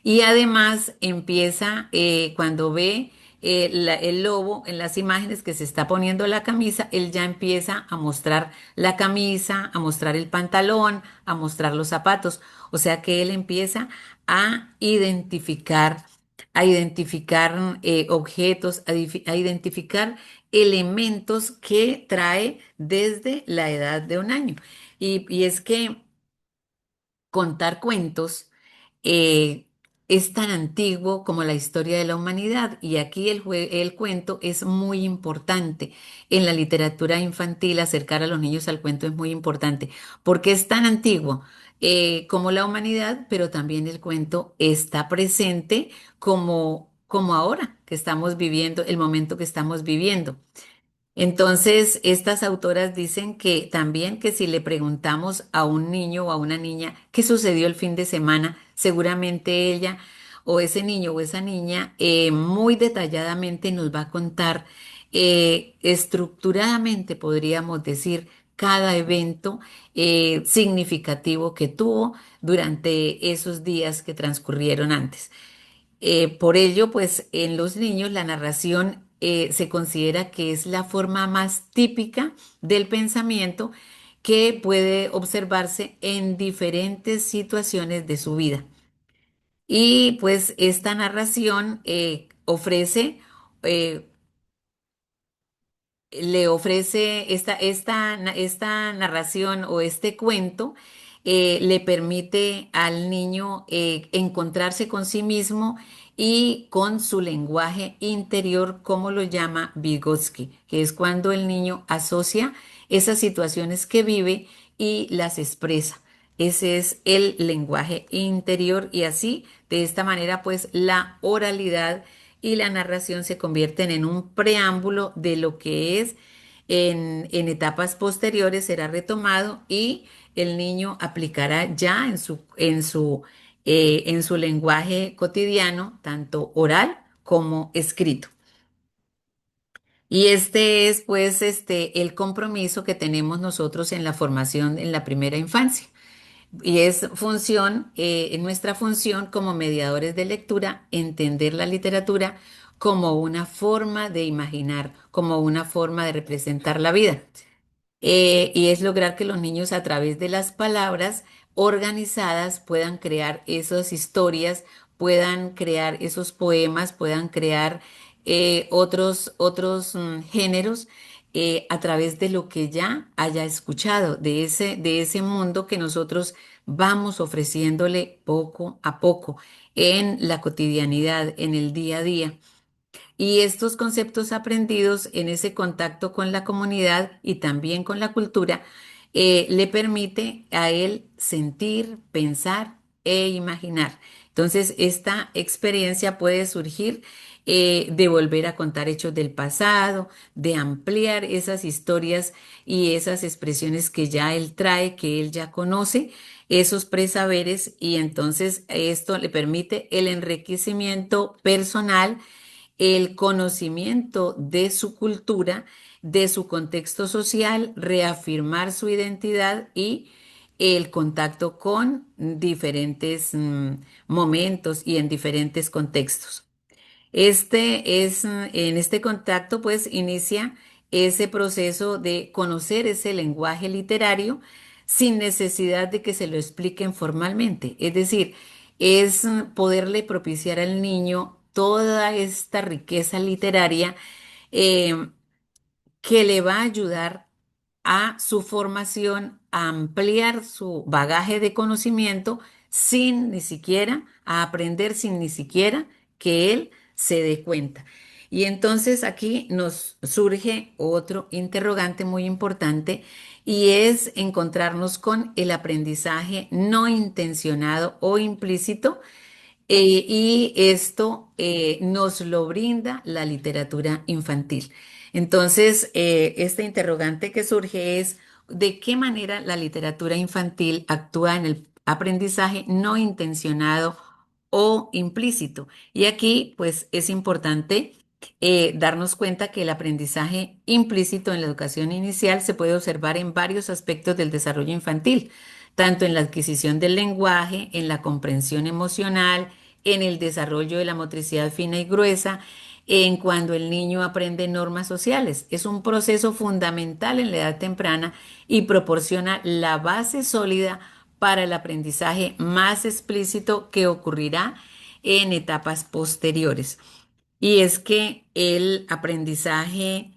Y además empieza cuando ve el lobo en las imágenes que se está poniendo la camisa, él ya empieza a mostrar la camisa, a mostrar el pantalón, a mostrar los zapatos. O sea que él empieza a identificar a identificar objetos, a identificar elementos que trae desde la edad de un año. Y es que contar cuentos eh, es tan antiguo como la historia de la humanidad y aquí el cuento es muy importante. En la literatura infantil, acercar a los niños al cuento es muy importante porque es tan antiguo como la humanidad, pero también el cuento está presente como ahora que estamos viviendo, el momento que estamos viviendo. Entonces, estas autoras dicen que también que si le preguntamos a un niño o a una niña qué sucedió el fin de semana, seguramente ella o ese niño o esa niña muy detalladamente nos va a contar estructuradamente, podríamos decir, cada evento significativo que tuvo durante esos días que transcurrieron antes. Por ello, pues en los niños la narración se considera que es la forma más típica del pensamiento que puede observarse en diferentes situaciones de su vida. Y pues esta narración ofrece eh, le ofrece esta narración o este cuento, le permite al niño encontrarse con sí mismo y con su lenguaje interior, como lo llama Vygotsky, que es cuando el niño asocia esas situaciones que vive y las expresa. Ese es el lenguaje interior y así, de esta manera, pues la oralidad y la narración se convierten en un preámbulo de lo que es en etapas posteriores será retomado y el niño aplicará ya en su lenguaje cotidiano, tanto oral como escrito. Y este es pues el compromiso que tenemos nosotros en la formación en la primera infancia. Y es nuestra función como mediadores de lectura, entender la literatura como una forma de imaginar, como una forma de representar la vida. Y es lograr que los niños a través de las palabras organizadas puedan crear esas historias, puedan crear esos poemas, puedan crear otros géneros a través de lo que ya haya escuchado, de ese mundo que nosotros vamos ofreciéndole poco a poco en la cotidianidad, en el día a día. Y estos conceptos aprendidos en ese contacto con la comunidad y también con la cultura le permite a él sentir, pensar e imaginar. Entonces, esta experiencia puede surgir de volver a contar hechos del pasado, de ampliar esas historias y esas expresiones que ya él trae, que él ya conoce, esos presaberes, y entonces esto le permite el enriquecimiento personal, el conocimiento de su cultura, de su contexto social, reafirmar su identidad y el contacto con diferentes momentos y en diferentes contextos. En este contacto, pues inicia ese proceso de conocer ese lenguaje literario sin necesidad de que se lo expliquen formalmente. Es decir, es poderle propiciar al niño toda esta riqueza literaria eh, que le va a ayudar a su formación, a ampliar su bagaje de conocimiento sin ni siquiera, a aprender sin ni siquiera que él se dé cuenta. Y entonces aquí nos surge otro interrogante muy importante y es encontrarnos con el aprendizaje no intencionado o implícito y esto nos lo brinda la literatura infantil. Entonces, este interrogante que surge es de qué manera la literatura infantil actúa en el aprendizaje no intencionado o implícito. Y aquí, pues, es importante darnos cuenta que el aprendizaje implícito en la educación inicial se puede observar en varios aspectos del desarrollo infantil, tanto en la adquisición del lenguaje, en la comprensión emocional, en el desarrollo de la motricidad fina y gruesa, en cuando el niño aprende normas sociales. Es un proceso fundamental en la edad temprana y proporciona la base sólida para el aprendizaje más explícito que ocurrirá en etapas posteriores. Y es que el aprendizaje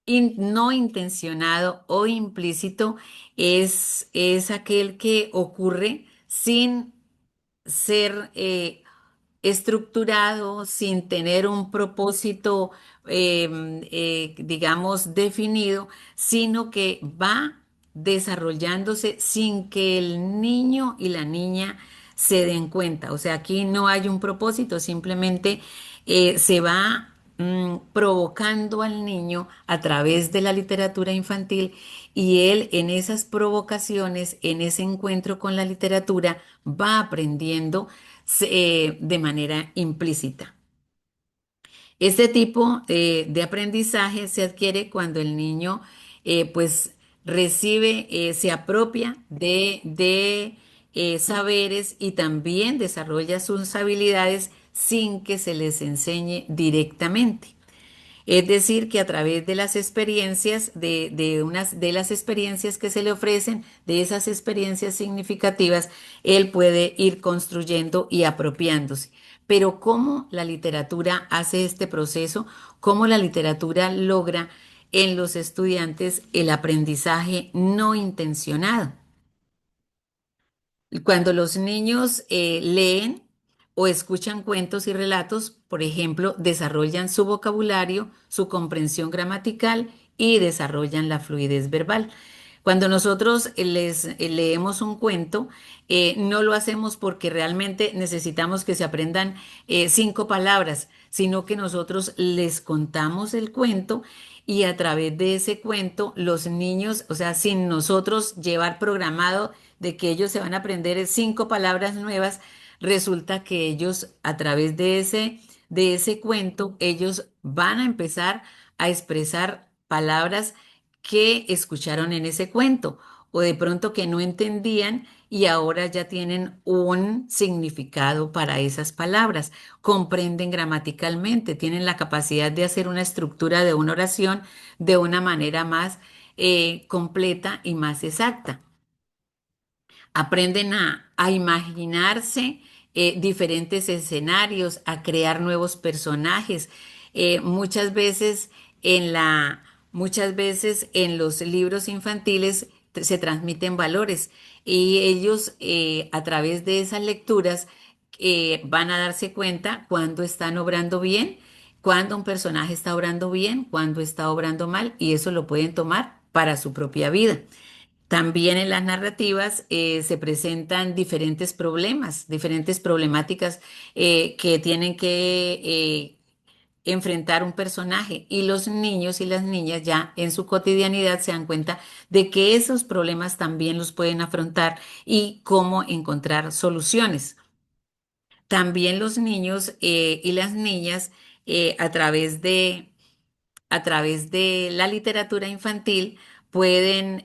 no intencionado o implícito es aquel que ocurre sin ser estructurado, sin tener un propósito, digamos, definido, sino que va desarrollándose sin que el niño y la niña se den cuenta. O sea, aquí no hay un propósito, simplemente se va provocando al niño a través de la literatura infantil y él en esas provocaciones, en ese encuentro con la literatura, va aprendiendo de manera implícita. Este tipo de aprendizaje se adquiere cuando el niño pues recibe, se apropia de saberes y también desarrolla sus habilidades sin que se les enseñe directamente. Es decir, que a través de las experiencias, de las experiencias que se le ofrecen, de esas experiencias significativas, él puede ir construyendo y apropiándose. Pero ¿cómo la literatura hace este proceso? ¿Cómo la literatura logra en los estudiantes el aprendizaje no intencionado? Cuando los niños leen o escuchan cuentos y relatos, por ejemplo, desarrollan su vocabulario, su comprensión gramatical y desarrollan la fluidez verbal. Cuando nosotros les leemos un cuento, no lo hacemos porque realmente necesitamos que se aprendan 5 palabras, sino que nosotros les contamos el cuento y a través de ese cuento los niños, o sea, sin nosotros llevar programado de que ellos se van a aprender 5 palabras nuevas, resulta que ellos a través de ese cuento, ellos van a empezar a expresar palabras que escucharon en ese cuento o de pronto que no entendían y ahora ya tienen un significado para esas palabras. Comprenden gramaticalmente, tienen la capacidad de hacer una estructura de una oración de una manera más completa y más exacta. Aprenden a imaginarse diferentes escenarios, a crear nuevos personajes. Muchas veces muchas veces en los libros infantiles se transmiten valores y ellos a través de esas lecturas van a darse cuenta cuando están obrando bien, cuando un personaje está obrando bien, cuando está obrando mal y eso lo pueden tomar para su propia vida. También en las narrativas se presentan diferentes problemas, diferentes problemáticas que tienen que enfrentar un personaje y los niños y las niñas ya en su cotidianidad se dan cuenta de que esos problemas también los pueden afrontar y cómo encontrar soluciones. También los niños y las niñas a través a través de la literatura infantil pueden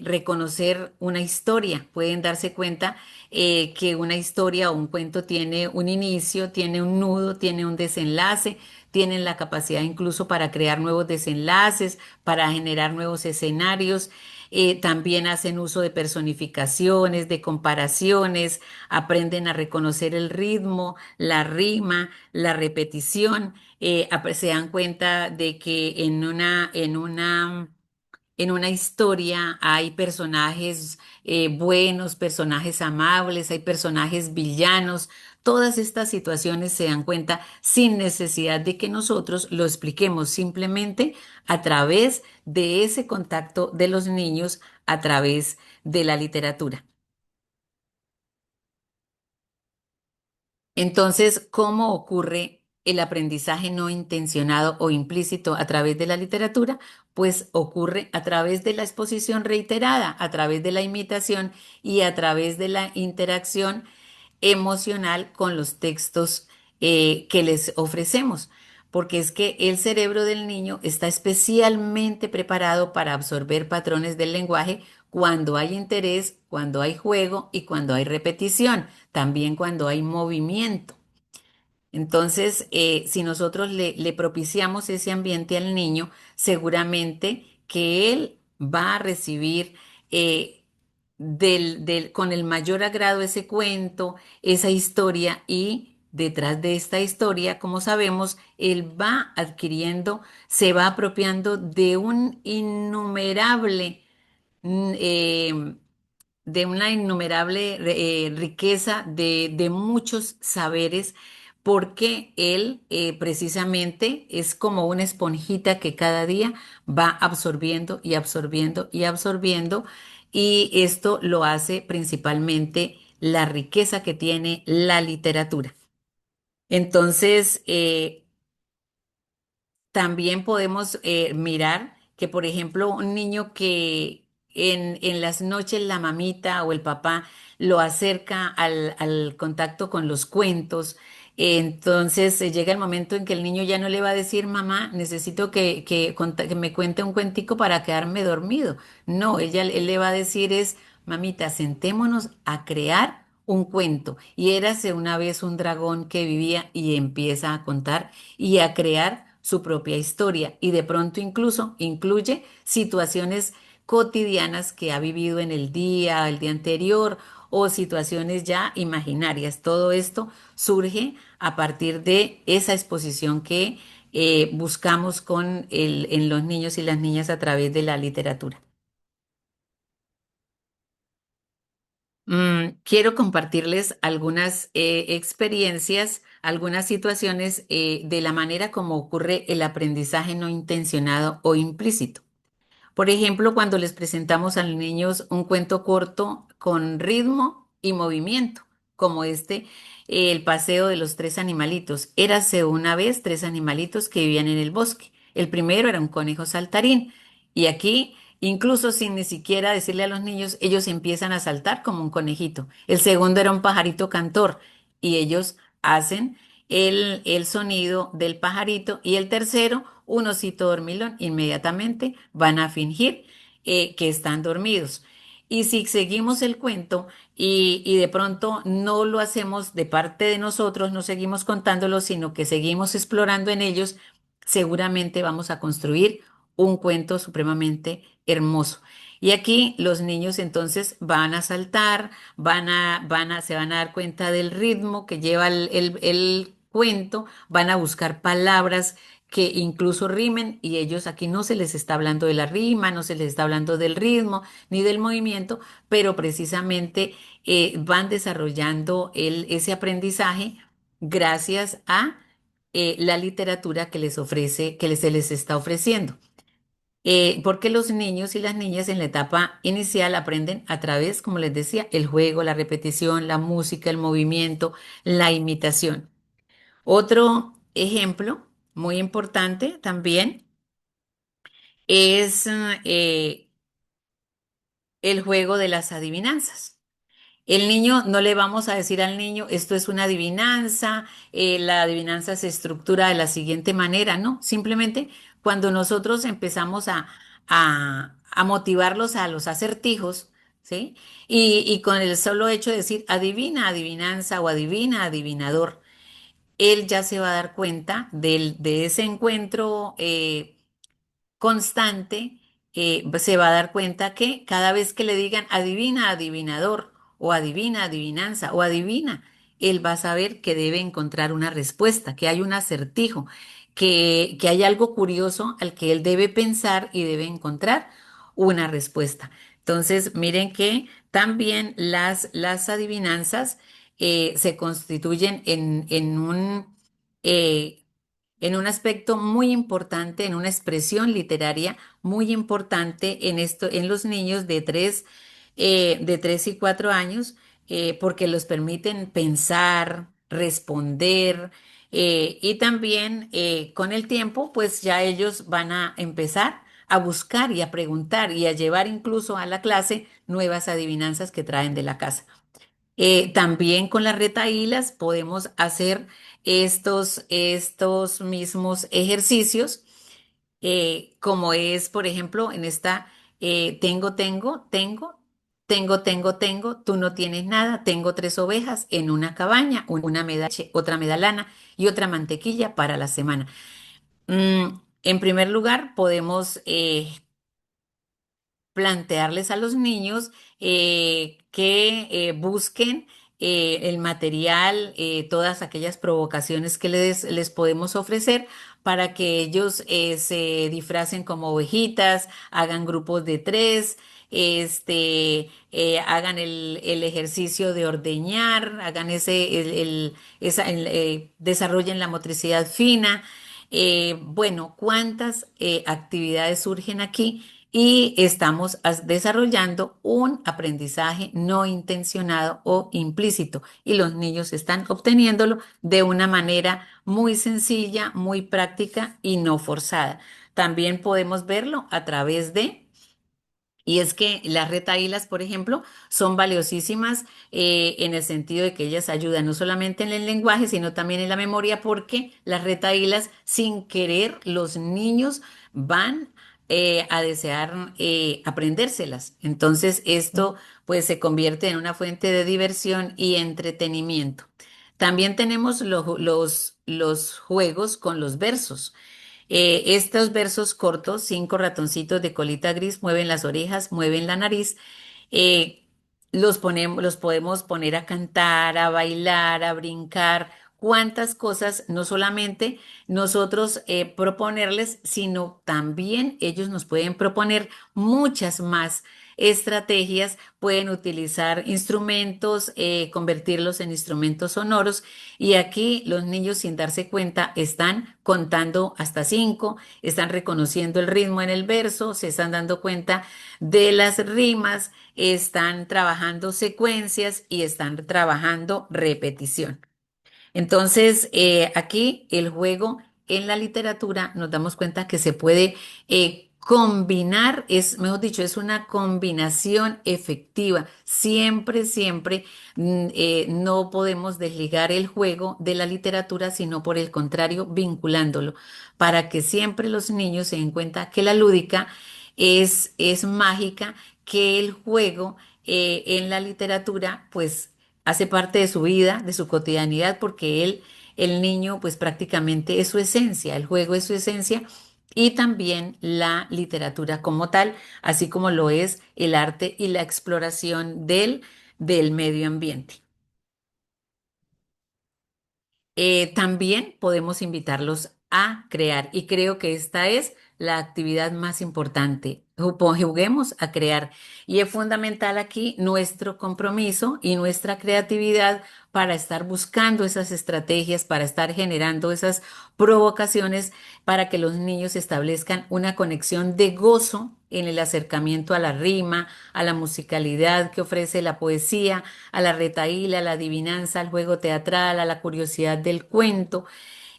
reconocer una historia, pueden darse cuenta que una historia o un cuento tiene un inicio, tiene un nudo, tiene un desenlace, tienen la capacidad incluso para crear nuevos desenlaces, para generar nuevos escenarios. También hacen uso de personificaciones, de comparaciones, aprenden a reconocer el ritmo, la rima, la repetición se dan cuenta de que en una historia hay personajes buenos, personajes amables, hay personajes villanos. Todas estas situaciones se dan cuenta sin necesidad de que nosotros lo expliquemos, simplemente a través de ese contacto de los niños, a través de la literatura. Entonces, ¿cómo ocurre el aprendizaje no intencionado o implícito a través de la literatura? Pues ocurre a través de la exposición reiterada, a través de la imitación y a través de la interacción emocional con los textos que les ofrecemos. Porque es que el cerebro del niño está especialmente preparado para absorber patrones del lenguaje cuando hay interés, cuando hay juego y cuando hay repetición, también cuando hay movimiento. Entonces, si nosotros le propiciamos ese ambiente al niño, seguramente que él va a recibir con el mayor agrado ese cuento, esa historia y detrás de esta historia, como sabemos, él va adquiriendo, se va apropiando de un innumerable mm, eh, de una innumerable riqueza de muchos saberes, porque él precisamente es como una esponjita que cada día va absorbiendo y absorbiendo y absorbiendo, y esto lo hace principalmente la riqueza que tiene la literatura. Entonces, también podemos mirar que, por ejemplo, un niño que en las noches la mamita o el papá lo acerca al contacto con los cuentos, entonces llega el momento en que el niño ya no le va a decir, mamá, necesito que me cuente un cuentico para quedarme dormido. No, él le va a decir es, mamita, sentémonos a crear un cuento. Y érase una vez un dragón que vivía y empieza a contar y a crear su propia historia y de pronto incluso incluye situaciones cotidianas que ha vivido en el día anterior o situaciones ya imaginarias. Todo esto surge a partir de esa exposición que buscamos en los niños y las niñas a través de la literatura. Quiero compartirles algunas experiencias, algunas situaciones de la manera como ocurre el aprendizaje no intencionado o implícito. Por ejemplo, cuando les presentamos a los niños un cuento corto con ritmo y movimiento, como El paseo de los tres animalitos. Érase una vez tres animalitos que vivían en el bosque. El primero era un conejo saltarín. Y aquí, incluso sin ni siquiera decirle a los niños, ellos empiezan a saltar como un conejito. El segundo era un pajarito cantor y ellos hacen el sonido del pajarito. Y el tercero, un osito dormilón, inmediatamente van a fingir que están dormidos. Y si seguimos el cuento y de pronto no lo hacemos de parte de nosotros, no seguimos contándolo, sino que seguimos explorando en ellos, seguramente vamos a construir un cuento supremamente hermoso. Y aquí los niños entonces van a saltar, se van a dar cuenta del ritmo que lleva el cuento, van a buscar palabras que incluso rimen y ellos aquí no se les está hablando de la rima, no se les está hablando del ritmo ni del movimiento, pero precisamente van desarrollando ese aprendizaje gracias a la literatura que les ofrece, se les está ofreciendo. Porque los niños y las niñas en la etapa inicial aprenden a través, como les decía, el juego, la repetición, la música, el movimiento, la imitación. Otro ejemplo muy importante también es el juego de las adivinanzas. El niño, no le vamos a decir al niño, esto es una adivinanza, la adivinanza se estructura de la siguiente manera, no, simplemente cuando nosotros empezamos a motivarlos a los acertijos, ¿sí? Y con el solo hecho de decir adivina, adivinanza o adivina, adivinador, él ya se va a dar cuenta de ese encuentro constante, se va a dar cuenta que cada vez que le digan adivina, adivinador, o adivina, adivinanza, o adivina, él va a saber que debe encontrar una respuesta, que hay un acertijo, que hay algo curioso al que él debe pensar y debe encontrar una respuesta. Entonces, miren que también las adivinanzas se constituyen eh, en un aspecto muy importante, en una expresión literaria muy importante en esto, en los niños de 3 y 4 años, porque los permiten pensar, responder, y también con el tiempo, pues ya ellos van a empezar a buscar y a preguntar y a llevar incluso a la clase nuevas adivinanzas que traen de la casa. También con las retahílas podemos hacer estos mismos ejercicios, como es, por ejemplo, en esta, tengo, tú no tienes nada, tengo tres ovejas en una cabaña, una medalla, otra medalana y otra mantequilla para la semana. En primer lugar, podemos plantearles a los niños que busquen el material, todas aquellas provocaciones que les podemos ofrecer para que ellos se disfracen como ovejitas, hagan grupos de tres, hagan el ejercicio de ordeñar, hagan desarrollen la motricidad fina. Bueno, ¿cuántas actividades surgen aquí? Y estamos desarrollando un aprendizaje no intencionado o implícito y los niños están obteniéndolo de una manera muy sencilla, muy práctica y no forzada. También podemos verlo a través de y es que las retahílas, por ejemplo, son valiosísimas en el sentido de que ellas ayudan no solamente en el lenguaje, sino también en la memoria, porque las retahílas, sin querer, los niños van a desear aprendérselas. Entonces, esto pues se convierte en una fuente de diversión y entretenimiento. También tenemos los juegos con los versos. Estos versos cortos, cinco ratoncitos de colita gris, mueven las orejas, mueven la nariz, eh, los podemos poner a cantar, a bailar, a brincar, cuántas cosas, no solamente nosotros proponerles, sino también ellos nos pueden proponer muchas más estrategias, pueden utilizar instrumentos, convertirlos en instrumentos sonoros y aquí los niños sin darse cuenta están contando hasta cinco, están reconociendo el ritmo en el verso, se están dando cuenta de las rimas, están trabajando secuencias y están trabajando repetición. Entonces, aquí el juego en la literatura nos damos cuenta que se puede combinar, es, mejor dicho, es una combinación efectiva. Siempre, siempre no podemos desligar el juego de la literatura, sino por el contrario, vinculándolo, para que siempre los niños se den cuenta que la lúdica es mágica, que el juego en la literatura, pues hace parte de su vida, de su cotidianidad, porque el niño, pues prácticamente es su esencia, el juego es su esencia y también la literatura como tal, así como lo es el arte y la exploración del medio ambiente. También podemos invitarlos a crear y creo que esta es la actividad más importante. Juguemos a crear y es fundamental aquí nuestro compromiso y nuestra creatividad para estar buscando esas estrategias, para estar generando esas provocaciones para que los niños establezcan una conexión de gozo en el acercamiento a la rima, a la musicalidad que ofrece la poesía, a la retahíla, a la adivinanza, al juego teatral, a la curiosidad del cuento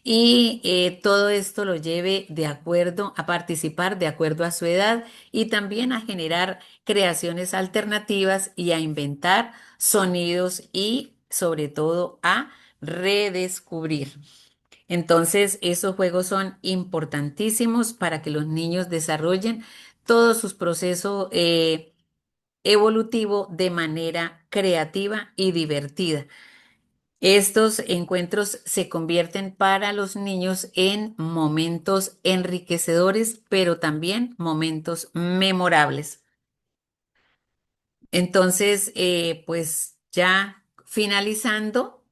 y todo esto lo lleve de acuerdo a participar de acuerdo a su edad y también a generar creaciones alternativas y a inventar sonidos y sobre todo a redescubrir. Entonces, esos juegos son importantísimos para que los niños desarrollen todo su proceso evolutivo de manera creativa y divertida. Estos encuentros se convierten para los niños en momentos enriquecedores, pero también momentos memorables. Entonces, pues ya finalizando,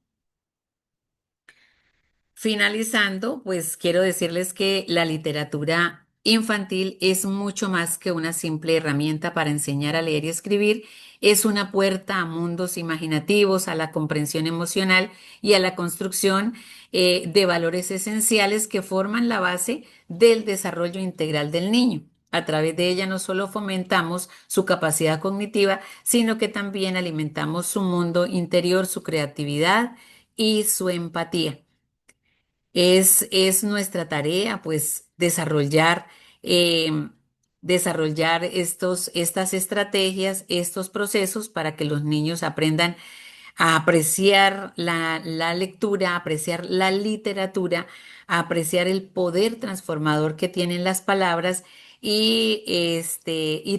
pues quiero decirles que la literatura infantil es mucho más que una simple herramienta para enseñar a leer y escribir, es una puerta a mundos imaginativos, a la comprensión emocional y a la construcción de valores esenciales que forman la base del desarrollo integral del niño. A través de ella no solo fomentamos su capacidad cognitiva, sino que también alimentamos su mundo interior, su creatividad y su empatía. Es nuestra tarea, pues, eh, desarrollar estas estrategias, estos procesos para que los niños aprendan a apreciar la lectura, a apreciar la literatura, a apreciar el poder transformador que tienen las palabras y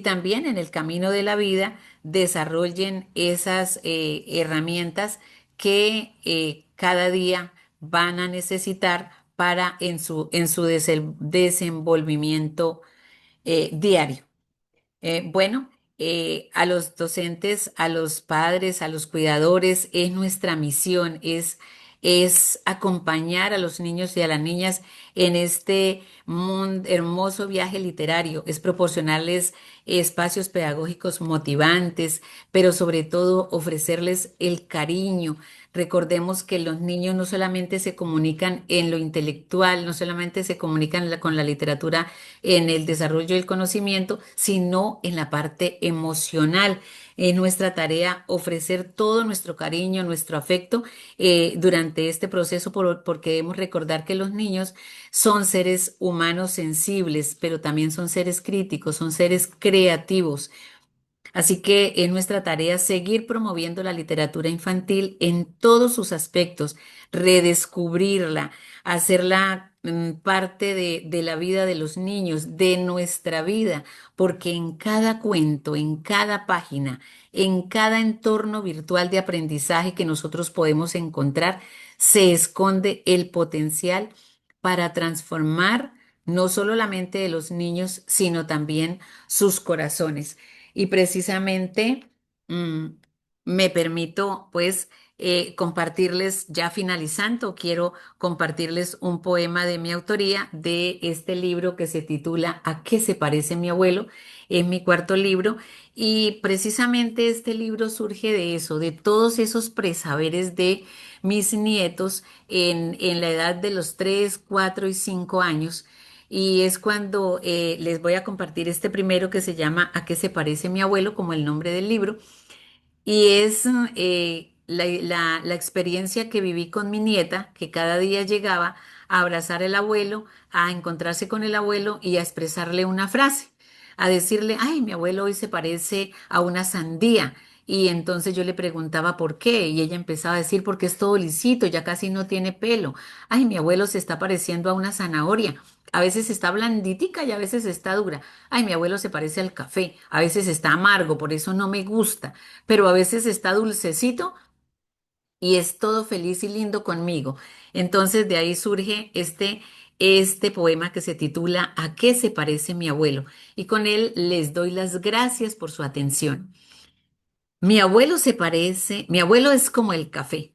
también en el camino de la vida desarrollen esas herramientas que cada día van a necesitar para en su desenvolvimiento diario. Bueno, a los docentes, a los padres, a los cuidadores, es nuestra misión, es acompañar a los niños y a las niñas en este hermoso viaje literario, es proporcionarles espacios pedagógicos motivantes, pero sobre todo ofrecerles el cariño. Recordemos que los niños no solamente se comunican en lo intelectual, no solamente se comunican con la literatura en el desarrollo del conocimiento, sino en la parte emocional. Es nuestra tarea ofrecer todo nuestro cariño, nuestro afecto durante este proceso, porque debemos recordar que los niños son seres humanos sensibles, pero también son seres críticos, son seres creativos. Así que es nuestra tarea seguir promoviendo la literatura infantil en todos sus aspectos, redescubrirla, hacerla parte de la vida de los niños, de nuestra vida, porque en cada cuento, en cada página, en cada entorno virtual de aprendizaje que nosotros podemos encontrar, se esconde el potencial para transformar no solo la mente de los niños, sino también sus corazones. Y precisamente mm, me permito, pues, compartirles, ya finalizando, quiero compartirles un poema de mi autoría de este libro que se titula ¿A qué se parece mi abuelo? Es mi cuarto libro y precisamente este libro surge de eso, de todos esos presaberes de mis nietos en la edad de los 3, 4 y 5 años y es cuando les voy a compartir este primero que se llama ¿A qué se parece mi abuelo? Como el nombre del libro. Y es la experiencia que viví con mi nieta, que cada día llegaba a abrazar al abuelo, a encontrarse con el abuelo y a expresarle una frase, a decirle, ay, mi abuelo hoy se parece a una sandía. Y entonces yo le preguntaba por qué, y ella empezaba a decir, porque es todo lisito, ya casi no tiene pelo. Ay, mi abuelo se está pareciendo a una zanahoria. A veces está blanditica y a veces está dura. Ay, mi abuelo se parece al café. A veces está amargo, por eso no me gusta, pero a veces está dulcecito y es todo feliz y lindo conmigo. Entonces de ahí surge este poema que se titula ¿A qué se parece mi abuelo? Y con él les doy las gracias por su atención. Mi abuelo es como el café,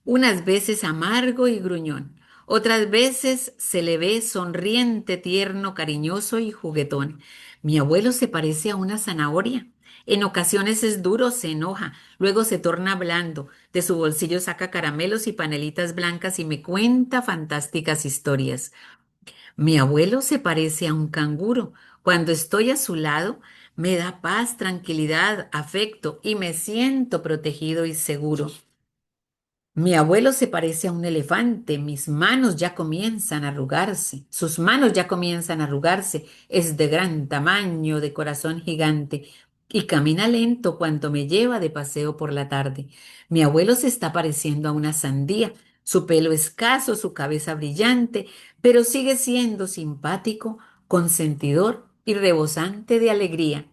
unas veces amargo y gruñón, otras veces se le ve sonriente, tierno, cariñoso y juguetón. Mi abuelo se parece a una zanahoria. En ocasiones es duro, se enoja, luego se torna blando. De su bolsillo saca caramelos y panelitas blancas y me cuenta fantásticas historias. Mi abuelo se parece a un canguro. Cuando estoy a su lado, me da paz, tranquilidad, afecto y me siento protegido y seguro. Mi abuelo se parece a un elefante, mis manos ya comienzan a arrugarse, sus manos ya comienzan a arrugarse, es de gran tamaño, de corazón gigante, y camina lento cuando me lleva de paseo por la tarde. Mi abuelo se está pareciendo a una sandía, su pelo escaso, su cabeza brillante, pero sigue siendo simpático, consentidor y rebosante de alegría.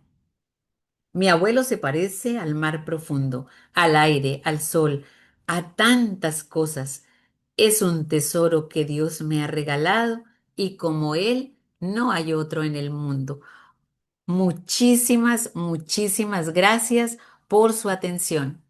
Mi abuelo se parece al mar profundo, al aire, al sol, a tantas cosas. Es un tesoro que Dios me ha regalado y como él no hay otro en el mundo. Muchísimas, muchísimas gracias por su atención.